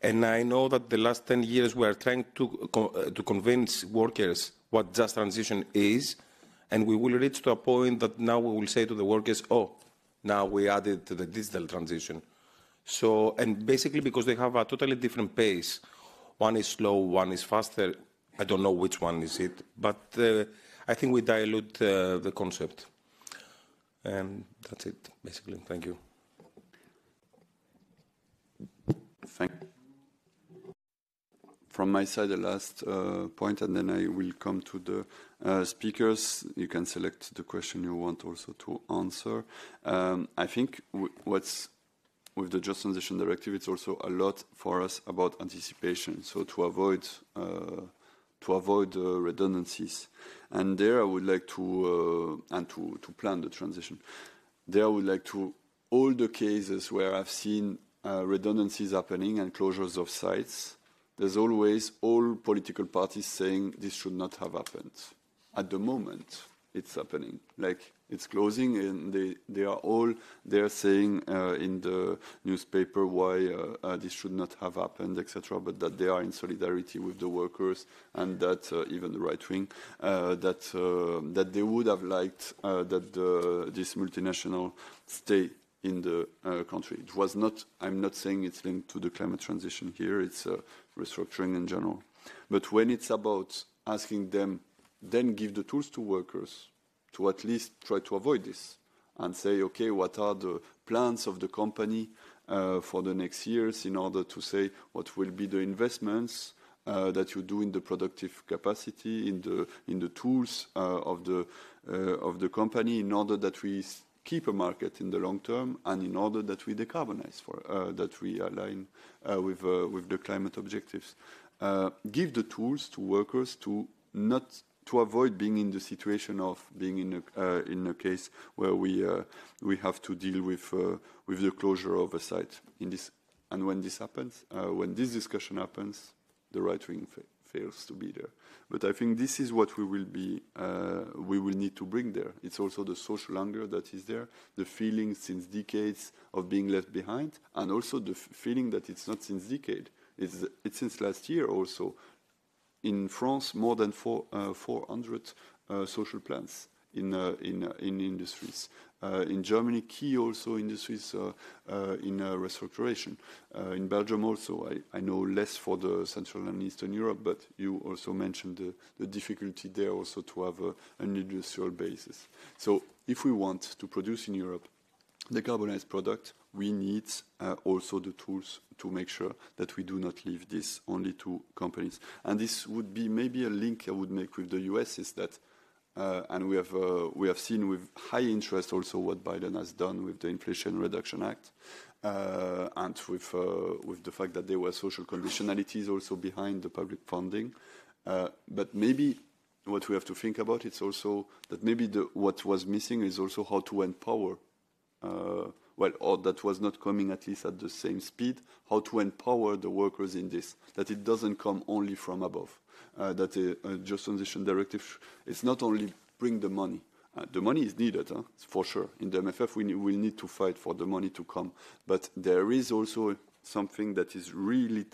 And I know that the last 10 years we are trying to convince workers what just transition is, and we will reach to a point that now we will say to the workers, oh, now we added to the digital transition. So, and basically because they have a totally different pace. One is slow, one is faster. I don't know which one is it, but I think we dilute the concept. That's it, basically. Thank you. Thank you. From my side, the last point, and then I will come to the speakers. You can select the question you want also to answer. I think what's with the Just Transition Directive, it's also a lot for us about anticipation, so to avoid redundancies. And there I would like to, and to plan the transition. There I would like to, all the cases where I've seen redundancies happening and closures of sites, there's always all political parties saying this should not have happened. At the moment, it's happening. Like, it's closing, and they are all there saying in the newspaper why this should not have happened, etc., but that they are in solidarity with the workers, and that even the right wing, that they would have liked that this multinational stay in the country. It was not, I'm not saying it's linked to the climate transition here, it's restructuring in general. But when it's about asking them, then give the tools to workers to at least try to avoid this and say, okay, what are the plans of the company for the next years in order to say what will be the investments that you do in the productive capacity, in the tools of the company, in order that we keep a market in the long term, and in order that we decarbonize, that we align with the climate objectives. Give the tools to workers to avoid being in the situation of being in a case where we have to deal with the closure of a site. And when this happens, when this discussion happens, the right wing fails to be there. But I think this is what we will need to bring there. It's also the social hunger that is there, the feeling since decades of being left behind, and also the feeling that it's not since decade. It's since last year also. In France, more than 400 social plans in industries. In Germany, key also industries in restructuration. In Belgium also, I know less for the Central and Eastern Europe, but you also mentioned the difficulty there also to have an industrial basis. So if we want to produce in Europe decarbonized product, we need also the tools to make sure that we do not leave this only to companies. And this would be maybe a link I would make with the US, is that, and we have seen with high interest also what Biden has done with the Inflation Reduction Act, and with the fact that there were social conditionalities also behind the public funding. But maybe what we have to think about is also that maybe what was missing is also how to empower or that was not coming at least at the same speed, how to empower the workers in this, that it doesn't come only from above, that a Just Transition Directive, it's not only bring the money. The money is needed, for sure. In the MFF, we will need to fight for the money to come. But there is also something that is really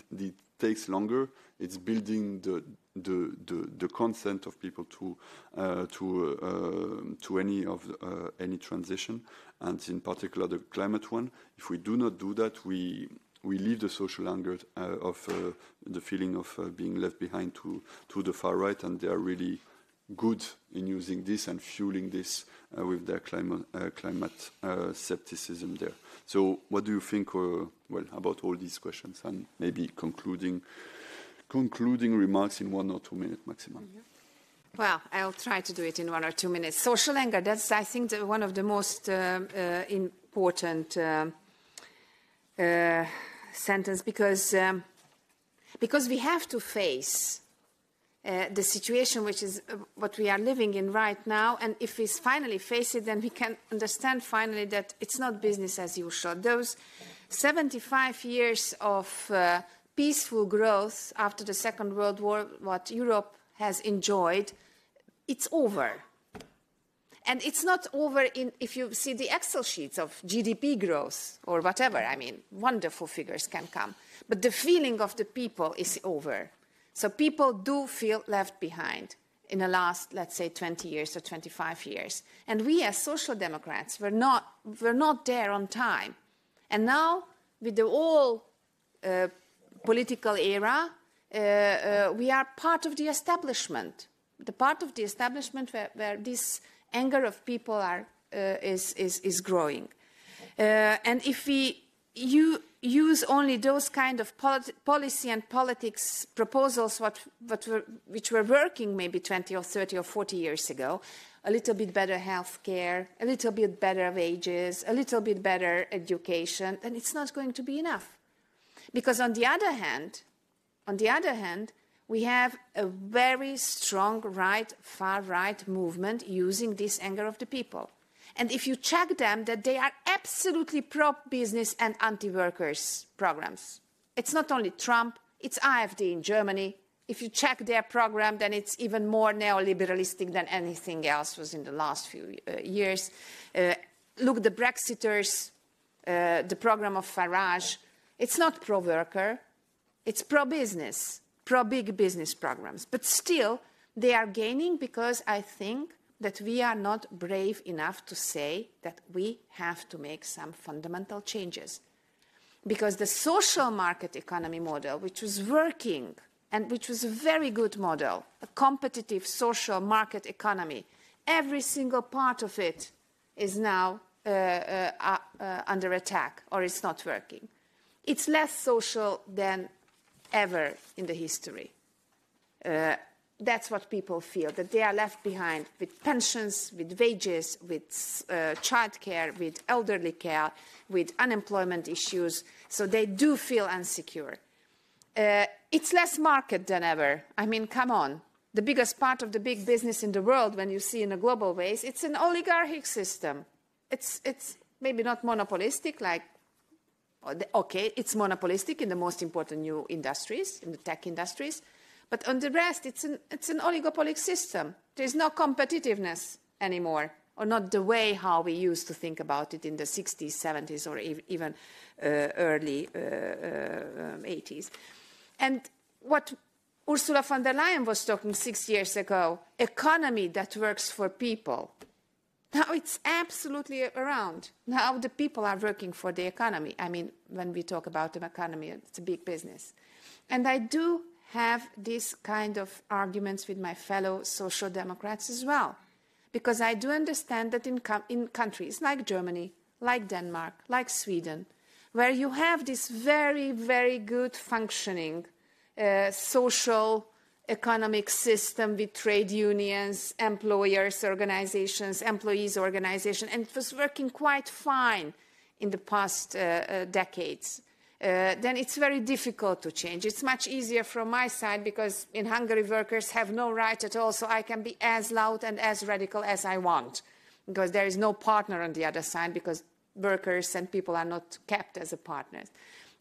takes longer. It's building the consent of people to any transition, and in particular the climate one. If we do not do that, we leave the social anger of the feeling of being left behind to the far right, and they are really good in using this and fueling this with their climate skepticism there. So what do you think about all these questions, and maybe concluding remarks in 1 or 2 minutes maximum? Mm-hmm. Well, I'll try to do it in 1 or 2 minutes. Social anger, that's, I think, one of the most important sentence, because we have to face the situation which is what we are living in right now, and if we finally face it, then we can understand finally that it's not business as usual. Those 75 years of peaceful growth after the Second World War, what Europe has enjoyed, it's over. And it's not over if you see the Excel sheets of GDP growth or whatever. I mean, wonderful figures can come. But the feeling of the people is over. So people do feel left behind in the last, let's say, 20 years or 25 years. And we as Social Democrats were not there on time. And now, with the whole political era, we are part of the establishment. The part of the establishment where this anger of people is growing. And if we use only those kind of policy and politics proposals which were working maybe 20 or 30 or 40 years ago, a little bit better health care, a little bit better wages, a little bit better education, then it's not going to be enough. Because on the other hand, we have a very strong far right movement using this anger of the people. And if you check them, that they are absolutely pro-business and anti-workers programs. It's not only Trump, it's AfD in Germany. If you check their program, then it's even more neoliberalistic than anything else was in the last few years. Look, the Brexiters, the program of Farage, it's not pro-worker, it's pro-business, pro-big business programs. But still, they are gaining because I think that we are not brave enough to say that we have to make some fundamental changes. Because the social market economy model, which was working and which was a very good model, a competitive social market economy, every single part of it is now under attack, or it's not working. It's less social than ever in the history. That's what people feel, that they are left behind with pensions, with wages, with childcare, with elderly care, with unemployment issues. So they do feel insecure. It's less market than ever. I mean, come on. The biggest part of the big business in the world, when you see in a global ways, it's an oligarchic system. It's maybe not monopolistic, okay, it's monopolistic in the most important new industries, in the tech industries. But on the rest, it's an oligopolic system. There's no competitiveness anymore, or not the way how we used to think about it in the 60s, 70s, or even early 80s. And what Ursula von der Leyen was talking 6 years ago, economy that works for people. Now it's absolutely around. Now the people are working for the economy. I mean, when we talk about the economy, it's a big business. And I do have these kind of arguments with my fellow social democrats as well. Because I do understand that in countries like Germany, like Denmark, like Sweden, where you have this very, very good functioning social economic system with trade unions, employers organizations, employees organizations, and it was working quite fine in the past decades. Then it's very difficult to change. It's much easier from my side because in Hungary workers have no right at all, so I can be as loud and as radical as I want because there is no partner on the other side because workers and people are not kept as a partners.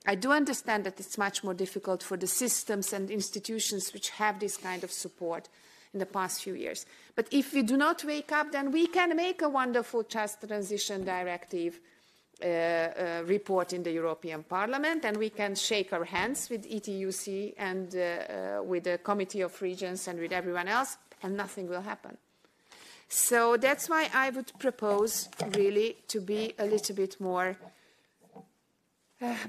I do understand that it's much more difficult for the systems and institutions which have this kind of support in the past few years. But if we do not wake up, then we can make a wonderful just transition directive report in the European Parliament, and we can shake our hands with ETUC and with the Committee of Regions and with everyone else, and nothing will happen. So that's why I would propose really to be a little bit more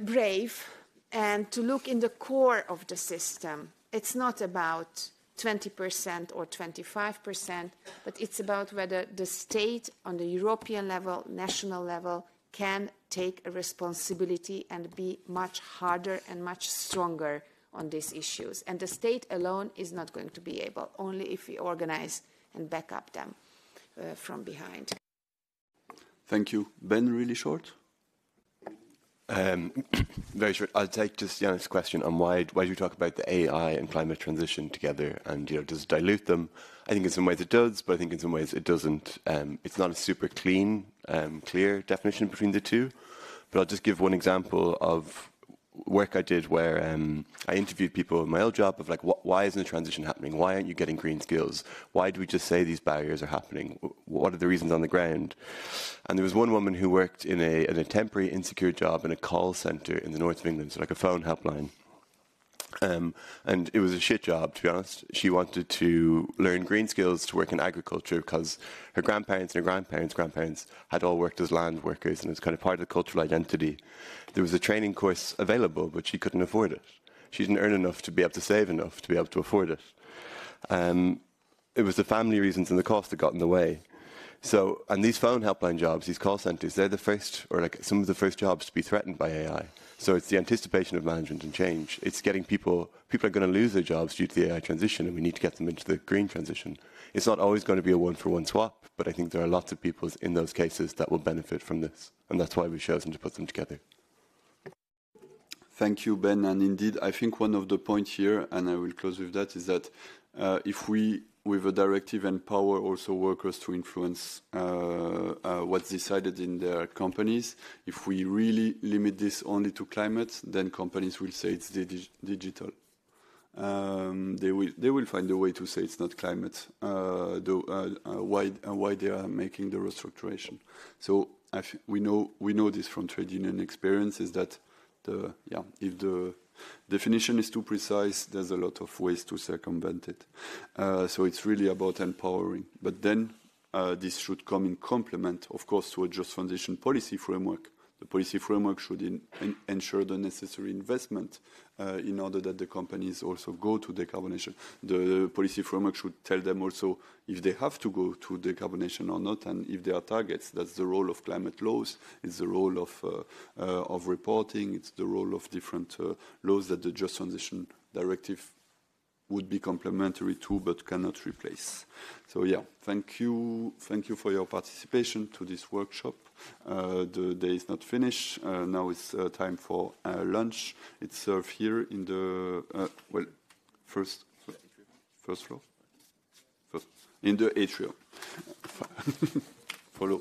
brave and to look in the core of the system. It's not about 20% or 25%, but it's about whether the state on the European level, national level, can take a responsibility and be much harder and much stronger on these issues. And the state alone is not going to be able, only if we organize and back up them from behind. Thank you. Ben, really short? Very short. I'll take just Janet's question on why do we talk about the AI and climate transition together, and does it dilute them? I think in some ways it does, but I think in some ways it doesn't. It's not a super clean, clear definition between the two. But I'll just give one example of work I did where I interviewed people in my old job of like, why isn't the transition happening? Why aren't you getting green skills? Why do we just say these barriers are happening? What are the reasons on the ground? And there was one woman who worked in a temporary insecure job in a call centre in the north of England, so like a phone helpline. And it was a shit job, to be honest. She wanted to learn green skills to work in agriculture because her grandparents and her grandparents had all worked as land workers, and it was kind of part of the cultural identity. There was a training course available, but she couldn't afford it. She didn't earn enough to be able to save enough to be able to afford it. It was the family reasons and the cost that got in the way. So, and these phone helpline jobs, these call centres, they're the first, or like some of the first jobs to be threatened by AI. So it's the anticipation of management and change. It's getting people are going to lose their jobs due to the AI transition, and we need to get them into the green transition. It's not always going to be a one-for-one swap, but I think there are lots of people in those cases that will benefit from this, and that's why we've chosen to put them together. Thank you, Ben. And indeed, I think one of the points here, and I will close with that, is that if we, with a directive, empower also workers to influence what's decided in their companies, if we really limit this only to climate, then companies will say it's digital. They will find a way to say it's not climate, why they are making the restructuration. So we know this from trade union experience, is that if the definition is too precise, there's a lot of ways to circumvent it. So it's really about empowering. But then this should come in complement, of course, to a just transition policy framework. The policy framework should ensure the necessary investment in order that the companies also go to decarbonation. The policy framework should tell them also if they have to go to decarbonation or not, and if there are targets. That's the role of climate laws. It's the role of reporting. It's the role of different laws that the Just Transition Directive would be complementary to but cannot replace. So thank you for your participation to this workshop. The day is not finished. Now it's time for lunch. It's served here in the first floor, in the atrium. Follow.